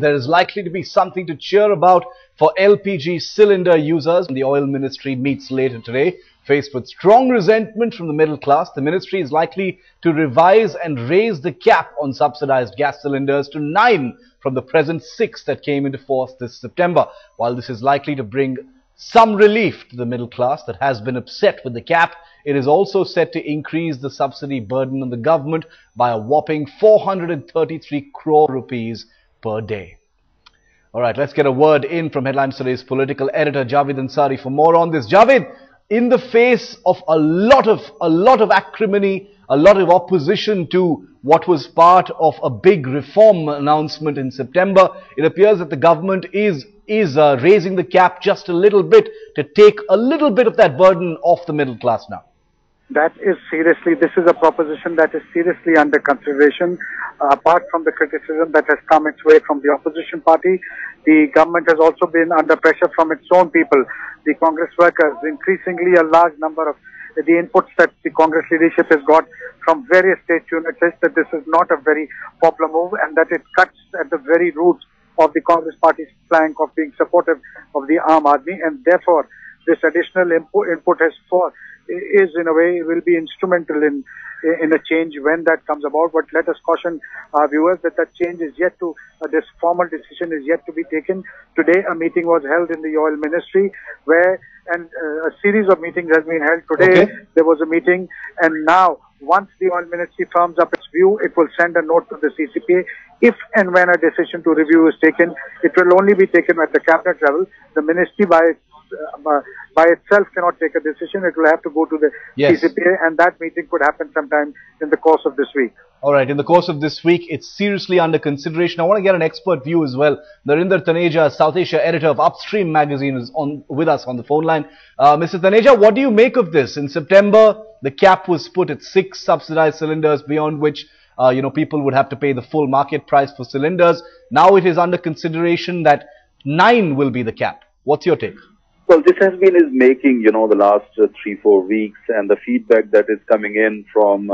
There is likely to be something to cheer about for LPG cylinder users. The oil ministry meets later today. Faced with strong resentment from the middle class, the ministry is likely to revise and raise the cap on subsidized gas cylinders to 9 from the present 6 that came into force this September. While this is likely to bring some relief to the middle class that has been upset with the cap, it is also set to increase the subsidy burden on the government by a whopping 433 crore rupees per day. All right, let's get a word in from Headlines Today's political editor Javed Ansari for more on this. Javed, in the face of a lot of acrimony, a lot of opposition to what was part of a big reform announcement in September, it appears that the government is raising the cap just a little bit to take a little bit of that burden off the middle class now. This is a proposition that is seriously under consideration. Apart from the criticism that has come its way from the opposition party, the government has also been under pressure from its own people, the Congress workers. Increasingly, a large number of the inputs that the Congress leadership has got from various state units is that this is not a very popular move and that it cuts at the very roots of the Congress party's plank of being supportive of the Aam Aadmi, and therefore this additional input is in a way will be instrumental in a change when that comes about. But let us caution our viewers that change is yet to, this formal decision is yet to be taken. Today a meeting was held in the oil ministry and a series of meetings has been held. Today there was a meeting, and now once the oil ministry firms up its view, it will send a note to the CCPA. If and when a decision to review is taken, it will only be taken at the cabinet level. The ministry by itself cannot take a decision. It will have to go to the CCPA, and that meeting could happen sometime in the course of this week. All right, in the course of this week, it's seriously under consideration. I want to get an expert view as well. Narinder Taneja, South Asia editor of Upstream magazine, is with us on the phone line. Mr. Taneja, what do you make of this? In September, the cap was put at 6 subsidized cylinders, beyond which people would have to pay the full market price for cylinders. Now it is under consideration that 9 will be the cap. What's your take? Well, this has been his making, the last 3-4 weeks, and the feedback that is coming in from,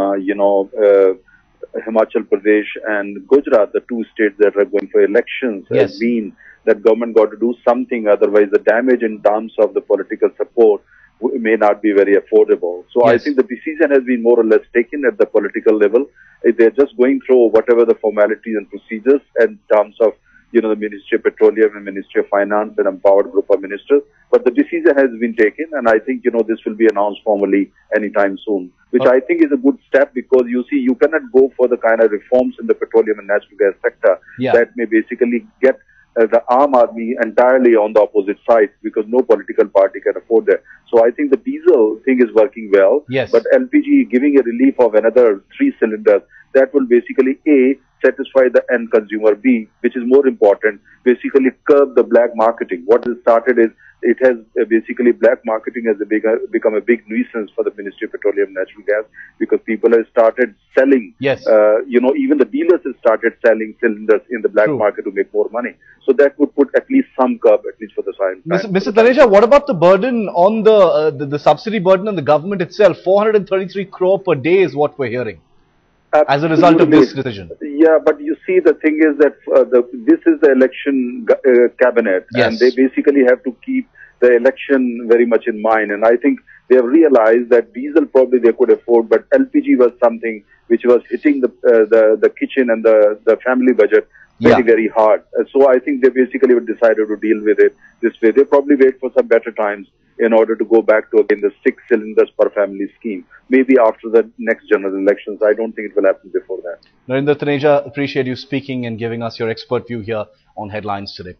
Himachal Pradesh and Gujarat, the 2 states that are going for elections, has been that government got to do something, otherwise the damage in terms of the political support may not be very affordable. So I think the decision has been more or less taken at the political level. They're just going through whatever the formalities and procedures in terms of the Ministry of Petroleum and Ministry of Finance and empowered group of ministers. But the decision has been taken, and I think, this will be announced formally anytime soon, which I think is a good step, because you see, you cannot go for the kind of reforms in the petroleum and natural gas sector that may basically get the Aam Aadmi entirely on the opposite side, because no political party can afford that. So I think the diesel thing is working well, but LPG giving a relief of another 3 cylinders, that will basically A, satisfy the end consumer, B, which is more important, basically curb the black marketing. What has started is, it has basically black marketing has become a big nuisance for the Ministry of Petroleum and Natural Gas, because people have started selling, even the dealers have started selling cylinders in the black market to make more money. So that would put at least some curb, at least for the time. Mr. Taneja, what about the burden on the subsidy burden on the government itself? 433 crore per day is what we're hearing as a result of this decision. Yeah, but you see, the thing is that this is the election cabinet, and they basically have to keep the election very much in mind. And I think they have realized that diesel probably they could afford, but LPG was something which was hitting the kitchen and the family budget very hard. So I think they basically decided to deal with it this way. They probably wait for some better times in order to go back to, again, the 6 cylinders per family scheme. Maybe after the next general elections. I don't think it will happen before that. Narinder Taneja, appreciate you speaking and giving us your expert view here on Headlines Today.